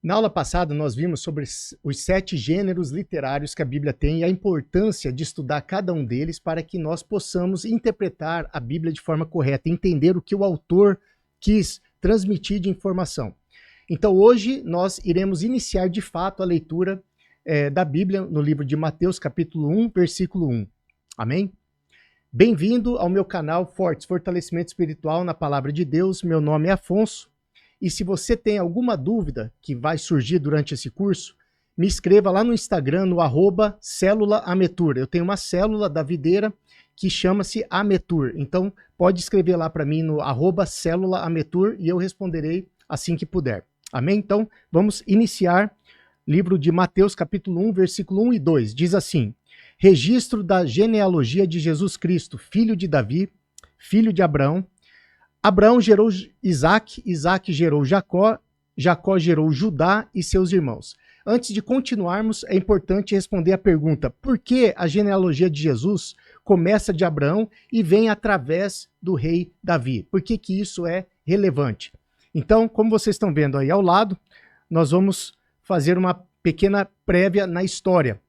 Na aula passada, nós vimos sobre os 7 gêneros literários que a Bíblia tem e a importância de estudar cada um deles para que nós possamos interpretar a Bíblia de forma correta, entender o que o autor quis transmitir de informação. Então, hoje, nós iremos iniciar de fato a leitura da Bíblia no livro de Mateus, capítulo 1, versículo 1. Amém? Bem-vindo ao meu canal Fortes, Fortalecimento Espiritual na Palavra de Deus. Meu nome é Afonso. E se você tem alguma dúvida que vai surgir durante esse curso, me escreva lá no Instagram, no @célula Ametur. Eu tenho uma célula da videira que chama-se Ametur. Então, pode escrever lá para mim no @célula Ametur e eu responderei assim que puder. Amém? Então, vamos iniciar. Livro de Mateus, capítulo 1, versículo 1 e 2. Diz assim: registro da genealogia de Jesus Cristo, filho de Davi, filho de Abraão. Abraão gerou Isaac, Isaac gerou Jacó, Jacó gerou Judá e seus irmãos. Antes de continuarmos, é importante responder a pergunta: por que a genealogia de Jesus começa de Abraão e vem através do rei Davi? Por que isso é relevante? Então, como vocês estão vendo aí ao lado, nós vamos fazer uma pequena prévia na história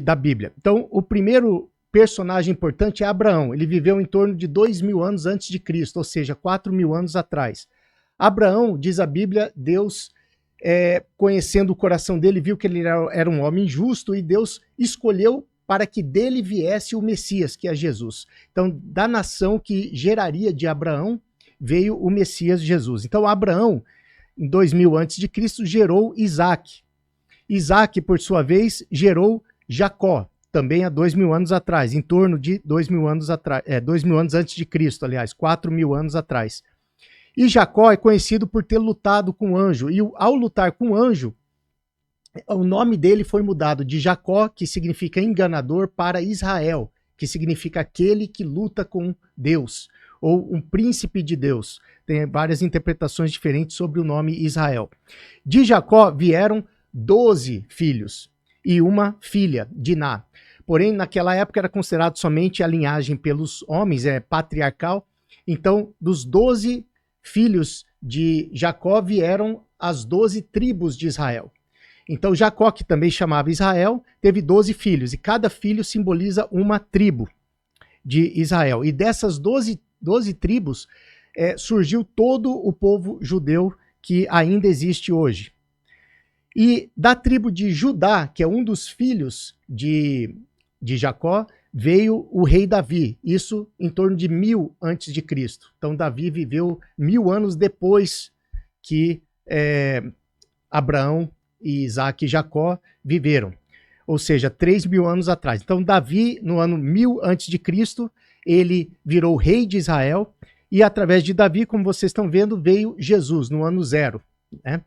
da Bíblia. Então, o primeiro personagem importante é Abraão. Ele viveu em torno de 2.000 anos antes de Cristo, ou seja, 4.000 anos atrás. Abraão, diz a Bíblia, Deus, conhecendo o coração dele, viu que ele era um homem justo e Deus escolheu para que dele viesse o Messias, que é Jesus. Então, da nação que geraria de Abraão, veio o Messias Jesus. Então, Abraão, em 2.000 antes de Cristo, gerou Isaac. Isaac, por sua vez, gerou Jacó, também há 2.000 anos atrás, em torno de 2.000 anos atrás, 2.000 anos antes de Cristo, aliás, 4.000 anos atrás. E Jacó é conhecido por ter lutado com o anjo, e ao lutar com o anjo, o nome dele foi mudado de Jacó, que significa enganador, para Israel, que significa aquele que luta com Deus, ou um príncipe de Deus. Tem várias interpretações diferentes sobre o nome Israel. De Jacó vieram 12 filhos e uma filha, Diná. Porém, naquela época era considerado somente a linhagem pelos homens, patriarcal. Então, dos 12 filhos de Jacó vieram as 12 tribos de Israel. Então, Jacó, que também chamava Israel, teve 12 filhos, e cada filho simboliza uma tribo de Israel. E dessas 12 tribos, surgiu todo o povo judeu que ainda existe hoje. E da tribo de Judá, que é um dos filhos de Jacó, veio o rei Davi, isso em torno de 1.000 antes de Cristo. Então Davi viveu 1.000 anos depois que Abraão, Isaac e Jacó viveram, ou seja, 3.000 anos atrás. Então Davi, no ano 1.000 antes de Cristo, ele virou rei de Israel, e através de Davi, como vocês estão vendo, veio Jesus no ano 0, né?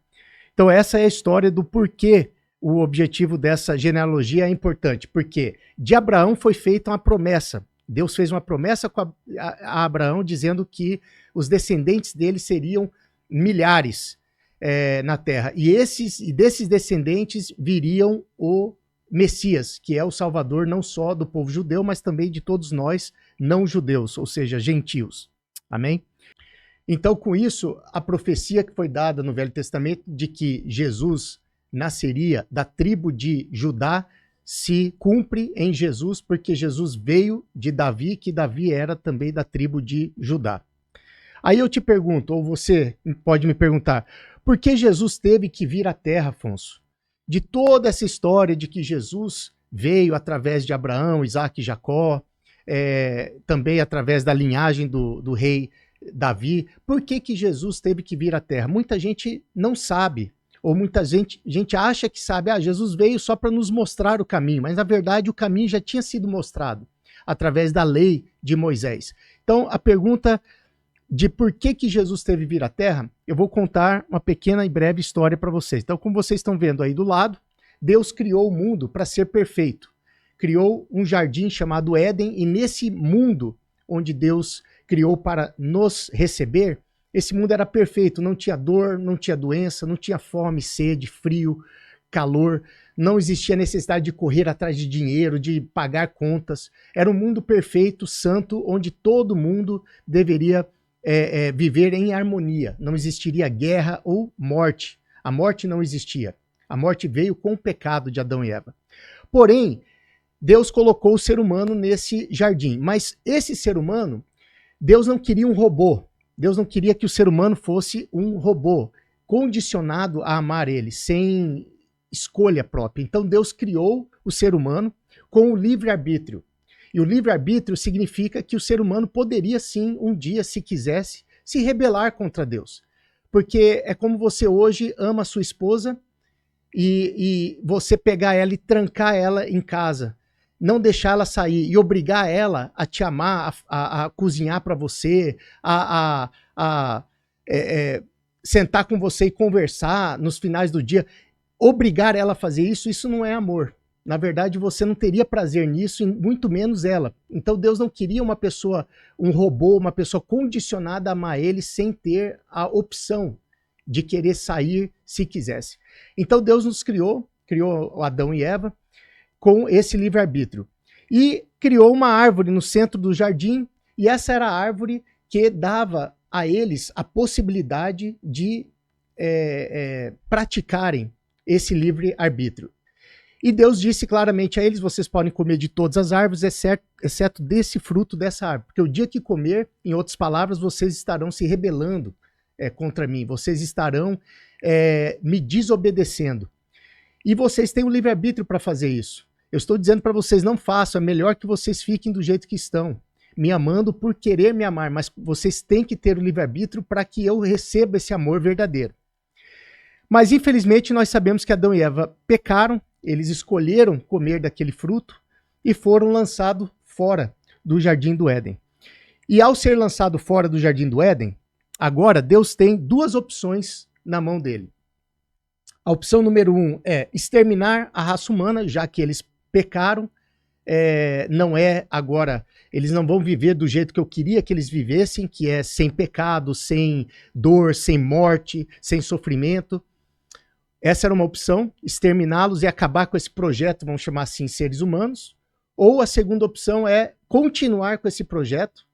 Então essa é a história do porquê o objetivo dessa genealogia é importante. Porque de Abraão foi feita uma promessa. Deus fez uma promessa a Abraão dizendo que os descendentes dele seriam milhares na terra. E desses descendentes viriam o Messias, que é o Salvador não só do povo judeu, mas também de todos nós não judeus, ou seja, gentios. Amém? Então, com isso, a profecia que foi dada no Velho Testamento de que Jesus nasceria da tribo de Judá se cumpre em Jesus, porque Jesus veio de Davi, que Davi era também da tribo de Judá. Aí eu te pergunto, ou você pode me perguntar, por que Jesus teve que vir à Terra, Afonso? De toda essa história de que Jesus veio através de Abraão, Isaac e Jacó, também através da linhagem do rei Davi, por que Jesus teve que vir à Terra? Muita gente não sabe, ou muita gente acha que sabe, Jesus veio só para nos mostrar o caminho, mas na verdade o caminho já tinha sido mostrado através da lei de Moisés. Então a pergunta de por que Jesus teve que vir à Terra, eu vou contar uma pequena e breve história para vocês. Então, como vocês estão vendo aí do lado, Deus criou o mundo para ser perfeito. Criou um jardim chamado Éden, e nesse mundo onde Deus criou para nos receber, esse mundo era perfeito, não tinha dor, não tinha doença, não tinha fome, sede, frio, calor, não existia necessidade de correr atrás de dinheiro, de pagar contas. Era um mundo perfeito, santo, onde todo mundo deveria viver em harmonia. Não existiria guerra ou morte A morte não existia. A morte veio com o pecado de Adão e Eva. Porém, Deus colocou o ser humano nesse jardim. Mas esse ser humano, Deus não queria um robô. Deus não queria que o ser humano fosse um robô, condicionado a amar ele, sem escolha própria. Então Deus criou o ser humano com o livre-arbítrio. E o livre-arbítrio significa que o ser humano poderia sim, um dia, se quisesse, se rebelar contra Deus. Porque é como você hoje ama a sua esposa e você pegar ela e trancar ela em casa, não deixar ela sair e obrigar ela a te amar, a cozinhar para você, sentar com você e conversar nos finais do dia. Obrigar ela a fazer isso, isso não é amor. Na verdade, você não teria prazer nisso, e muito menos ela. Então Deus não queria uma pessoa, um robô, uma pessoa condicionada a amar ele sem ter a opção de querer sair se quisesse. Então Deus nos criou Adão e Eva com esse livre-arbítrio. E criou uma árvore no centro do jardim, e essa era a árvore que dava a eles a possibilidade de praticarem esse livre-arbítrio. E Deus disse claramente a eles: vocês podem comer de todas as árvores, exceto desse fruto dessa árvore. Porque o dia que comer, em outras palavras, vocês estarão se rebelando contra mim. Vocês estarão me desobedecendo. E vocês têm o livre-arbítrio para fazer isso. Eu estou dizendo para vocês, não façam. É melhor que vocês fiquem do jeito que estão, me amando por querer me amar. Mas vocês têm que ter o livre-arbítrio para que eu receba esse amor verdadeiro. Mas, infelizmente, nós sabemos que Adão e Eva pecaram. Eles escolheram comer daquele fruto e foram lançados fora do Jardim do Éden. E ao ser lançado fora do Jardim do Éden, agora Deus tem duas opções na mão dele. A opção número 1 é exterminar a raça humana, já que eles pecaram. Agora, eles não vão viver do jeito que eu queria que eles vivessem, que é sem pecado, sem dor, sem morte, sem sofrimento. Essa era uma opção, exterminá-los e acabar com esse projeto, vamos chamar assim, seres humanos. Ou a segunda opção é continuar com esse projeto,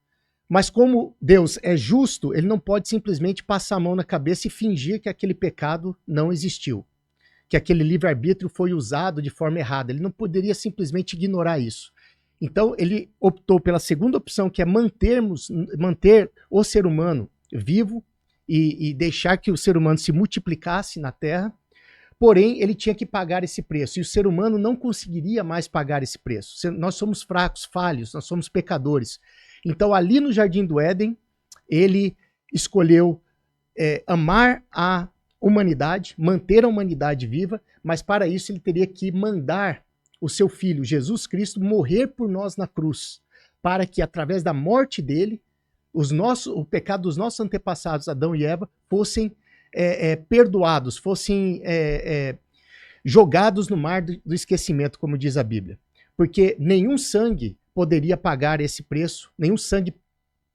mas como Deus é justo, ele não pode simplesmente passar a mão na cabeça e fingir que aquele pecado não existiu, que aquele livre-arbítrio foi usado de forma errada. Ele não poderia simplesmente ignorar isso. Então ele optou pela segunda opção, que é manter o ser humano vivo e deixar que o ser humano se multiplicasse na Terra. Porém, ele tinha que pagar esse preço, e o ser humano não conseguiria mais pagar esse preço. Nós somos fracos, falhos, nós somos pecadores. Então, ali no Jardim do Éden, ele escolheu amar a humanidade, manter a humanidade viva, mas para isso ele teria que mandar o seu Filho, Jesus Cristo, morrer por nós na cruz, para que, através da morte dele, o pecado dos nossos antepassados, Adão e Eva, fossem perdoados, fossem jogados no mar do esquecimento, como diz a Bíblia. Porque nenhum sangue poderia pagar esse preço, nenhum sangue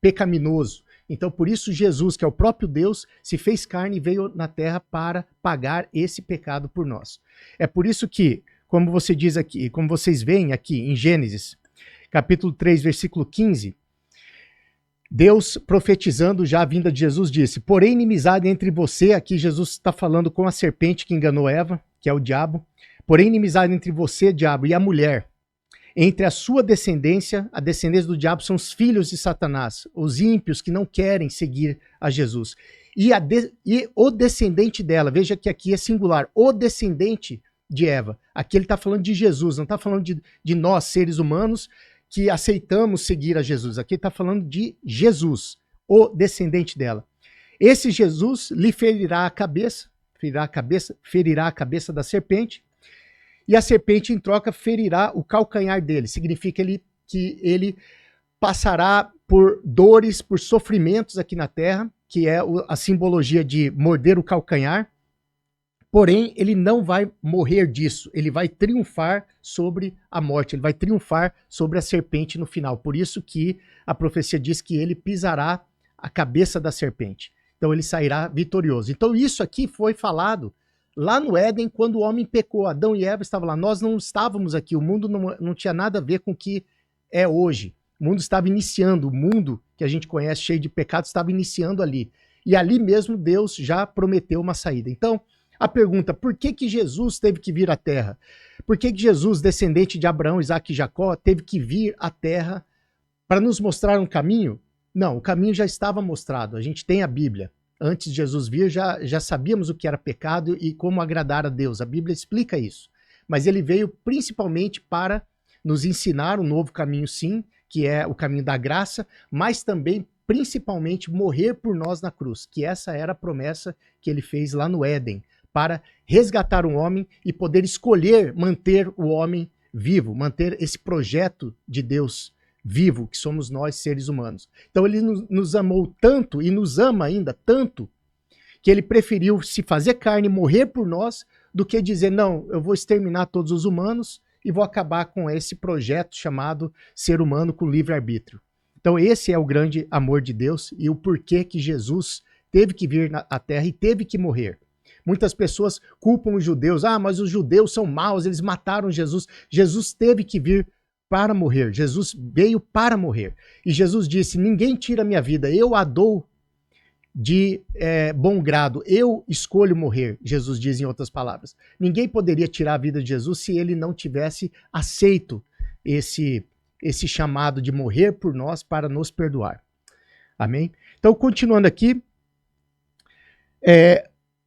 pecaminoso. Então, por isso, Jesus, que é o próprio Deus, se fez carne e veio na terra para pagar esse pecado por nós. É por isso que, como você diz aqui, como vocês veem aqui em Gênesis, capítulo 3, versículo 15, Deus, profetizando já a vinda de Jesus, disse: porém, inimizade entre você, aqui Jesus está falando com a serpente que enganou Eva, que é o diabo, porém, inimizade entre você, diabo, e a mulher, entre a sua descendência, a descendência do diabo são os filhos de Satanás, os ímpios que não querem seguir a Jesus. E o descendente dela, veja que aqui é singular, o descendente de Eva. Aqui ele está falando de Jesus, não está falando de nós, seres humanos, que aceitamos seguir a Jesus. Aqui está falando de Jesus, o descendente dela. Esse Jesus lhe ferirá a cabeça da serpente, e a serpente, em troca, ferirá o calcanhar dele. Significa que ele passará por dores, por sofrimentos aqui na terra, que é a simbologia de morder o calcanhar. Porém, ele não vai morrer disso, ele vai triunfar sobre a morte, ele vai triunfar sobre a serpente no final. Por isso que a profecia diz que ele pisará a cabeça da serpente. Então ele sairá vitorioso. Então isso aqui foi falado lá no Éden, quando o homem pecou. Adão e Eva estavam lá, nós não estávamos aqui, o mundo não tinha nada a ver com o que é hoje. O mundo estava iniciando, o mundo que a gente conhece, cheio de pecados, estava iniciando ali. E ali mesmo Deus já prometeu uma saída. Então, a pergunta, por que que Jesus teve que vir à Terra? Por que que Jesus, descendente de Abraão, Isaac e Jacó, teve que vir à Terra para nos mostrar um caminho? Não, o caminho já estava mostrado, a gente tem a Bíblia. Antes de Jesus vir, já sabíamos o que era pecado e como agradar a Deus. A Bíblia explica isso. Mas ele veio principalmente para nos ensinar um novo caminho, sim, que é o caminho da graça, mas também, principalmente, morrer por nós na cruz, que essa era a promessa que ele fez lá no Éden, para resgatar um homem e poder escolher manter o homem vivo, manter esse projeto de Deus vivo, que somos nós, seres humanos. Então ele nos amou tanto e nos ama ainda tanto, que ele preferiu se fazer carne e morrer por nós, do que dizer, não, eu vou exterminar todos os humanos e vou acabar com esse projeto chamado ser humano com livre-arbítrio. Então esse é o grande amor de Deus e o porquê que Jesus teve que vir à Terra e teve que morrer. Muitas pessoas culpam os judeus, mas os judeus são maus, eles mataram Jesus. Jesus teve que vir para morrer, Jesus veio para morrer. E Jesus disse, ninguém tira a minha vida, eu a dou de bom grado, eu escolho morrer, Jesus diz em outras palavras. Ninguém poderia tirar a vida de Jesus se ele não tivesse aceito esse chamado de morrer por nós para nos perdoar. Amém? Então, continuando aqui,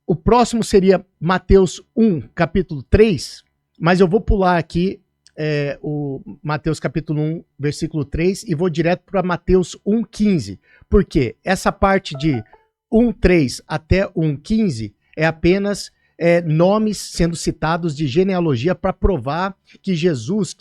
o próximo seria Mateus 1, capítulo 3, mas eu vou pular aqui o Mateus capítulo 1, versículo 3, e vou direto para Mateus 1,15. Por quê? Essa parte de 1,3 até 1,15 é apenas nomes sendo citados de genealogia para provar que Jesus,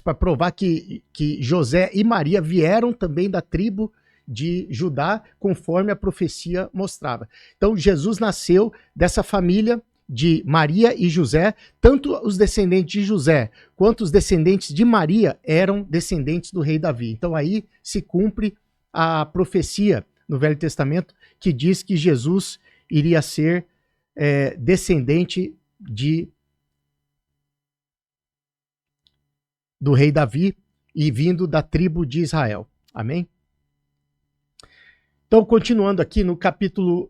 para provar que José e Maria vieram também da tribo de Judá, conforme a profecia mostrava. Então, Jesus nasceu dessa família de Maria e José, tanto os descendentes de José quanto os descendentes de Maria eram descendentes do rei Davi. Então aí se cumpre a profecia no Velho Testamento que diz que Jesus iria ser descendente do rei Davi e vindo da tribo de Israel. Amém? Então, continuando aqui no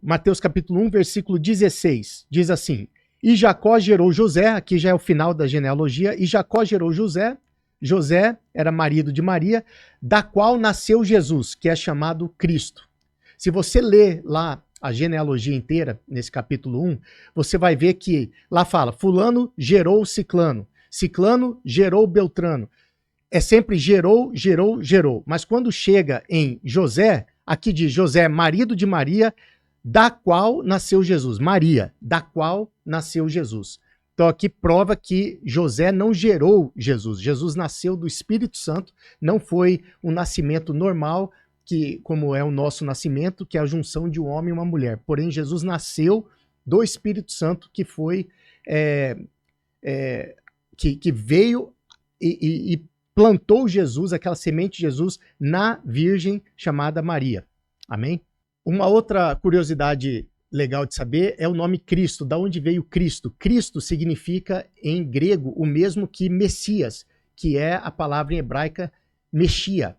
Mateus capítulo 1, versículo 16, diz assim, e Jacó gerou José, aqui já é o final da genealogia, e Jacó gerou José, José era marido de Maria, da qual nasceu Jesus, que é chamado Cristo. Se você ler lá a genealogia inteira, nesse capítulo 1, você vai ver que lá fala, fulano gerou Ciclano, Ciclano gerou Beltrano. É sempre gerou, gerou, gerou. Mas quando chega em José, aqui diz José, marido de Maria, da qual nasceu Jesus. Maria, da qual nasceu Jesus. Então aqui prova que José não gerou Jesus. Jesus nasceu do Espírito Santo, não foi um nascimento normal, como é o nosso nascimento, que é a junção de um homem e uma mulher. Porém, Jesus nasceu do Espírito Santo, que foi que veio e plantou Jesus, aquela semente de Jesus, na Virgem chamada Maria. Amém? Uma outra curiosidade legal de saber é o nome Cristo. Da onde veio Cristo? Cristo significa, em grego, o mesmo que Messias, que é a palavra em hebraica Mexia.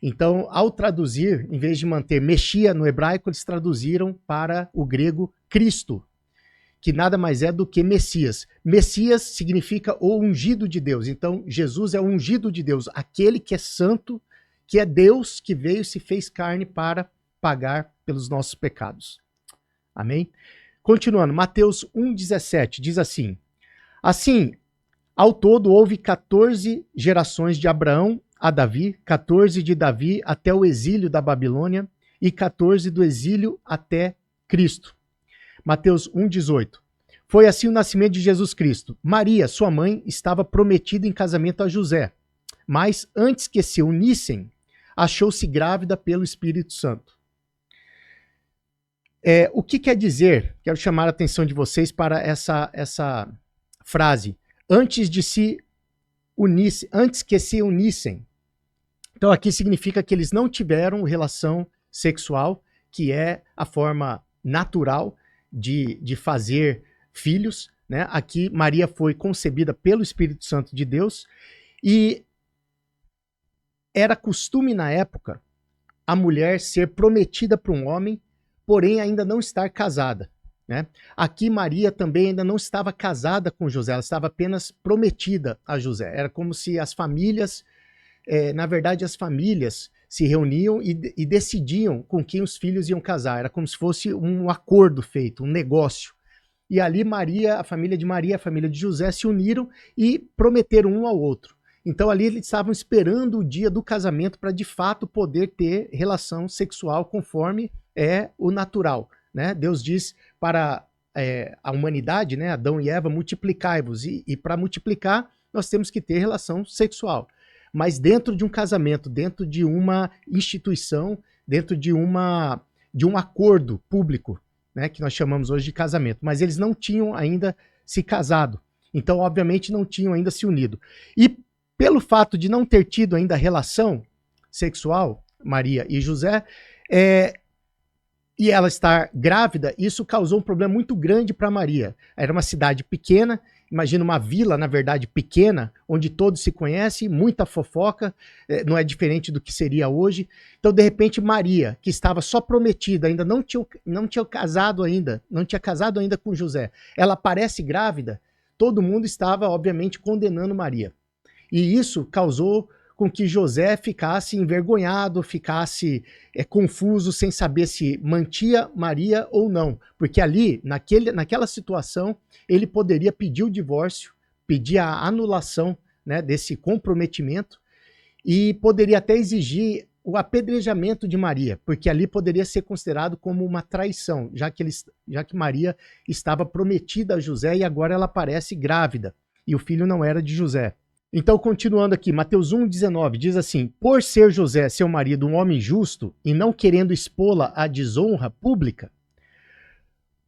Então, ao traduzir, em vez de manter Mexia no hebraico, eles traduziram para o grego Cristo, que nada mais é do que Messias. Messias significa o ungido de Deus. Então, Jesus é o ungido de Deus, aquele que é santo, que é Deus, que veio e se fez carne para pagar pelos nossos pecados. Amém? Continuando, Mateus 1,17 diz assim, assim, ao todo houve 14 gerações de Abraão a Davi, 14 de Davi até o exílio da Babilônia e 14 do exílio até Cristo. Mateus 1,18. Foi assim o nascimento de Jesus Cristo. Maria, sua mãe, estava prometida em casamento a José, mas antes que se unissem, achou-se grávida pelo Espírito Santo. O que quer dizer? Quero chamar a atenção de vocês para essa frase. Antes que se unissem. Então aqui significa que eles não tiveram relação sexual, que é a forma natural de fazer filhos, né? Aqui Maria foi concebida pelo Espírito Santo de Deus e era costume na época a mulher ser prometida para um homem, porém ainda não estar casada. né? Aqui Maria também ainda não estava casada com José, ela estava apenas prometida a José. Era como se as famílias, na verdade as famílias se reuniam e decidiam com quem os filhos iam casar. Era como se fosse um acordo feito, um negócio. E ali Maria, a família de Maria, a família de José se uniram e prometeram um ao outro. Então ali eles estavam esperando o dia do casamento para de fato poder ter relação sexual conforme é o natural, né? Deus diz para a humanidade, né, Adão e Eva, multiplicai-vos, e para multiplicar nós temos que ter relação sexual. Mas dentro de um casamento, dentro de uma instituição, dentro de um acordo público, né, que nós chamamos hoje de casamento. Mas eles não tinham ainda se casado. Então, obviamente, não tinham ainda se unido. E pelo fato de não ter tido ainda relação sexual, Maria e José, e ela estar grávida, isso causou um problema muito grande para Maria. Era uma cidade pequena, imagina uma vila, na verdade, pequena, onde todos se conhecem, muita fofoca, não é diferente do que seria hoje. Então, de repente, Maria, que estava só prometida, ainda não tinha casado ainda com José, ela aparece grávida, todo mundo estava, obviamente, condenando Maria. E isso causou com que José ficasse envergonhado, ficasse confuso, sem saber se mantia Maria ou não. Porque ali, naquela situação, ele poderia pedir o divórcio, pedir a anulação, né, desse comprometimento, e poderia até exigir o apedrejamento de Maria, porque ali poderia ser considerado como uma traição, já que Maria estava prometida a José e agora ela aparece grávida, e o filho não era de José. Então, continuando aqui, Mateus 1,19 diz assim: por ser José, seu marido, um homem justo e não querendo expô-la à desonra pública,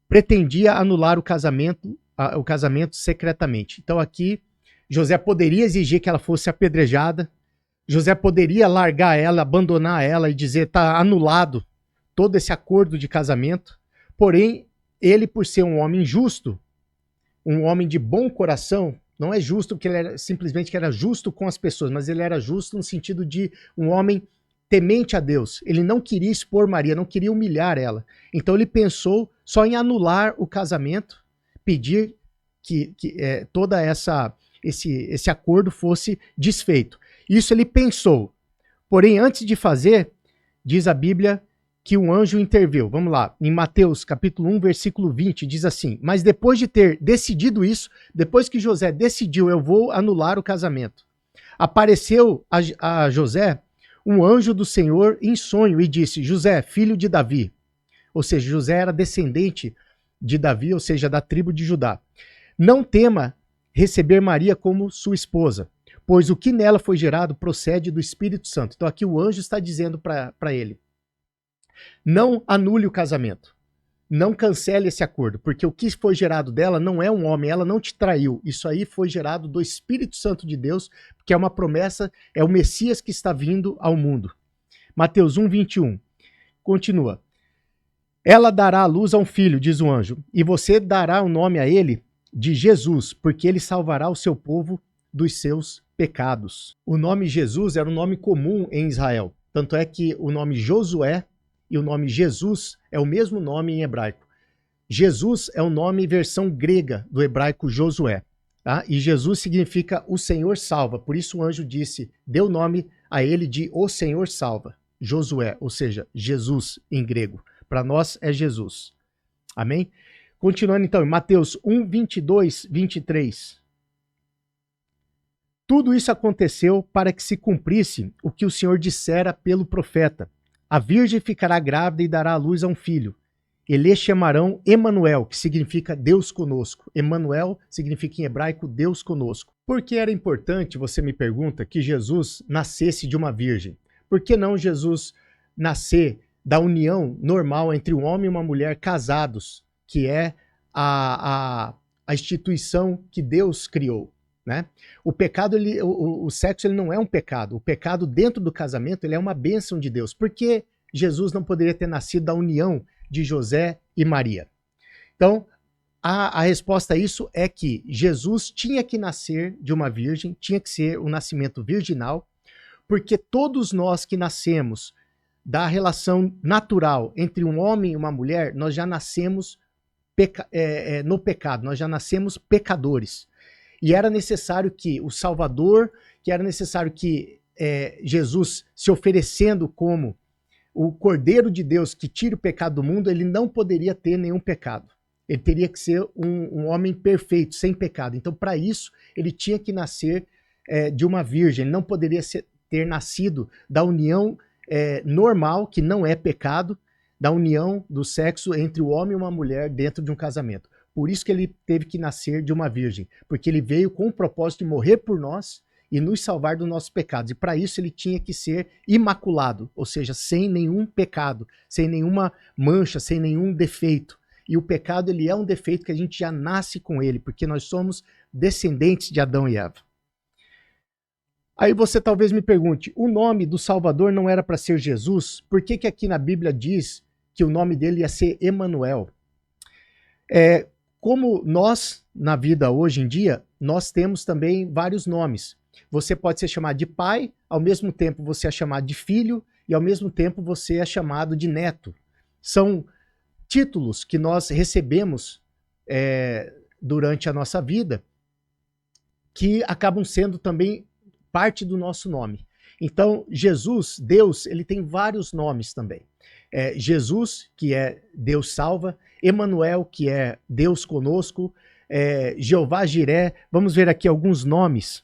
pretendia anular o casamento secretamente. Então, aqui, José poderia exigir que ela fosse apedrejada, José poderia largar ela, abandonar ela e dizer está anulado todo esse acordo de casamento, porém, ele, por ser um homem justo, um homem de bom coração, não é justo porque ele era simplesmente que era justo com as pessoas, mas ele era justo no sentido de um homem temente a Deus. Ele não queria expor Maria, não queria humilhar ela. Então ele pensou só em anular o casamento, pedir que todo esse acordo fosse desfeito. Isso ele pensou. Porém, antes de fazer, diz a Bíblia que um anjo interveio. Vamos lá, em Mateus capítulo 1, versículo 20, diz assim: mas depois de ter decidido isso, depois que José decidiu, eu vou anular o casamento, apareceu a José um anjo do Senhor em sonho e disse: José, filho de Davi, ou seja, José era descendente de Davi, ou seja, da tribo de Judá, não tema receber Maria como sua esposa, pois o que nela foi gerado procede do Espírito Santo. Então aqui o anjo está dizendo para ele: não anule o casamento, não cancele esse acordo, porque o que foi gerado dela não é um homem, ela não te traiu, isso aí foi gerado do Espírito Santo de Deus, que é uma promessa, é o Messias que está vindo ao mundo. Mateus 1, 21, continua: ela dará à luz a um filho, diz o anjo, e você dará o nome a ele de Jesus, porque ele salvará o seu povo dos seus pecados. O nome Jesus era um nome comum em Israel, tanto é que o nome Josué e o nome Jesus é o mesmo nome em hebraico. Jesus é o nome versão grega do hebraico Josué, tá? E Jesus significa o Senhor salva, por isso o anjo disse, deu nome a ele de o Senhor salva, Josué, ou seja, Jesus em grego. Para nós é Jesus. Amém? Continuando então, em Mateus 1, 22, 23. Tudo isso aconteceu para que se cumprisse o que o Senhor dissera pelo profeta. A virgem ficará grávida e dará à luz a um filho. E lhe chamarão Emanuel, que significa Deus conosco. Emanuel significa em hebraico Deus conosco. Por que era importante, você me pergunta, que Jesus nascesse de uma virgem? Por que não Jesus nascer da união normal entre um homem e uma mulher casados, que é a instituição que Deus criou, né? O pecado, o sexo, ele não é um pecado. O pecado dentro do casamento, ele é uma bênção de Deus. Por que Jesus não poderia ter nascido da união de José e Maria? Então, a resposta a isso é que Jesus tinha que nascer de uma virgem, tinha que ser um nascimento virginal, porque todos nós que nascemos da relação natural entre um homem e uma mulher, nós já nascemos no pecado, nós já nascemos pecadores. E era necessário que o Salvador, que era necessário que Jesus se oferecendo como o Cordeiro de Deus que tira o pecado do mundo, ele não poderia ter nenhum pecado. Ele teria que ser um homem perfeito, sem pecado. Então, para isso, ele tinha que nascer de uma virgem. Ele não poderia ter nascido da união normal, que não é pecado, da união do sexo entre o homem e uma mulher dentro de um casamento. Por isso que ele teve que nascer de uma virgem, porque ele veio com o propósito de morrer por nós e nos salvar dos nossos pecados. E para isso ele tinha que ser imaculado, ou seja, sem nenhum pecado, sem nenhuma mancha, sem nenhum defeito. E o pecado, ele é um defeito que a gente já nasce com ele, porque nós somos descendentes de Adão e Eva. Aí você talvez me pergunte, o nome do Salvador não era para ser Jesus? Por que que aqui na Bíblia diz que o nome dele ia ser Emanuel? Como nós, na vida hoje em dia, nós temos também vários nomes. Você pode ser chamado de pai, ao mesmo tempo você é chamado de filho, e ao mesmo tempo você é chamado de neto. São títulos que nós recebemos durante a nossa vida, que acabam sendo também parte do nosso nome. Então, Jesus, Deus, ele tem vários nomes também. Jesus, que é Deus salva, Emanuel, que é Deus conosco, Jeová Jiré. Vamos ver aqui alguns nomes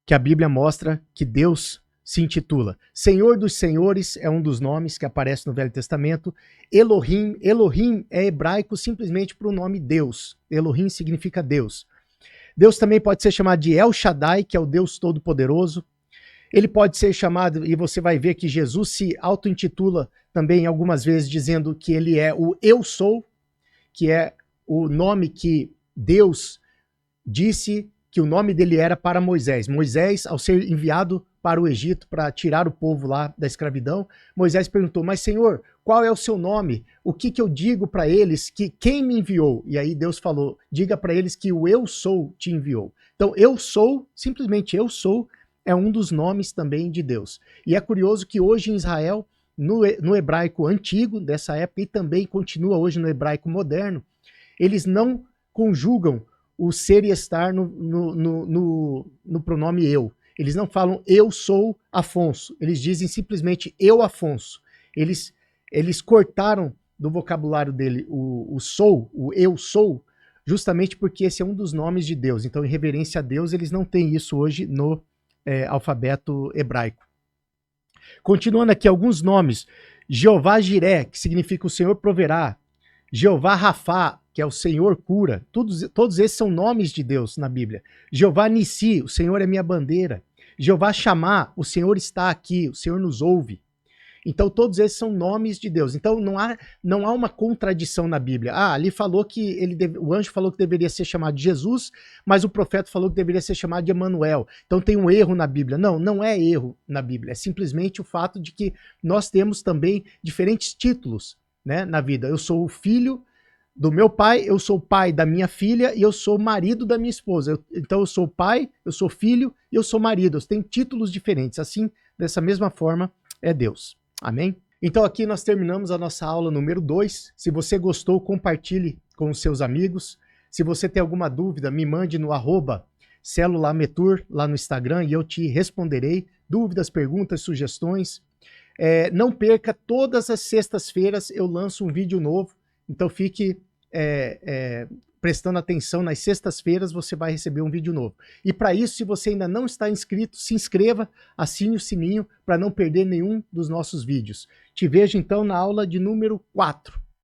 que a Bíblia mostra que Deus se intitula. Senhor dos Senhores é um dos nomes que aparece no Velho Testamento. Elohim, Elohim é hebraico simplesmente para o nome Deus. Elohim significa Deus. Deus também pode ser chamado de El Shaddai, que é o Deus Todo-Poderoso. Ele pode ser chamado, e você vai ver que Jesus se auto-intitula também algumas vezes dizendo que ele é o Eu Sou, que é o nome que Deus disse que o nome dele era para Moisés. Moisés, ao ser enviado para o Egito para tirar o povo lá da escravidão, Moisés perguntou, mas Senhor, qual é o seu nome? O que eu digo para eles que quem me enviou? E aí Deus falou, diga para eles que o Eu Sou te enviou. Então, Eu Sou, simplesmente Eu Sou, é um dos nomes também de Deus. E é curioso que hoje em Israel, no hebraico antigo dessa época, e também continua hoje no hebraico moderno, eles não conjugam o ser e estar no pronome eu. Eles não falam eu sou Afonso, eles dizem simplesmente eu Afonso. Eles cortaram do vocabulário dele o sou, o eu sou, justamente porque esse é um dos nomes de Deus. Então, em reverência a Deus, eles não têm isso hoje no alfabeto hebraico. Continuando aqui, alguns nomes. Jeová Jiré, que significa o Senhor proverá. Jeová Rafá, que é o Senhor cura. Todos esses são nomes de Deus na Bíblia. Jeová Nissi, o Senhor é minha bandeira. Jeová Chamá, o Senhor está aqui, o Senhor nos ouve. Então todos esses são nomes de Deus. Então não há uma contradição na Bíblia. Ali falou que o anjo falou que deveria ser chamado de Jesus, mas o profeta falou que deveria ser chamado de Emanuel. Então tem um erro na Bíblia. Não, não é erro na Bíblia. É simplesmente o fato de que nós temos também diferentes títulos, né, na vida. Eu sou o filho do meu pai, eu sou pai da minha filha e eu sou marido da minha esposa. Então eu sou pai, eu sou filho e eu sou marido. Eu tenho títulos diferentes. Assim, dessa mesma forma, é Deus. Amém? Então aqui nós terminamos a nossa aula número 2. Se você gostou, compartilhe com os seus amigos. Se você tem alguma dúvida, me mande no @celulametur lá no Instagram e eu te responderei. Dúvidas, perguntas, sugestões. Não perca, todas as sextas-feiras eu lanço um vídeo novo. Então fique prestando atenção, nas sextas-feiras você vai receber um vídeo novo. E para isso, se você ainda não está inscrito, se inscreva, assine o sininho para não perder nenhum dos nossos vídeos. Te vejo então na aula de número 4.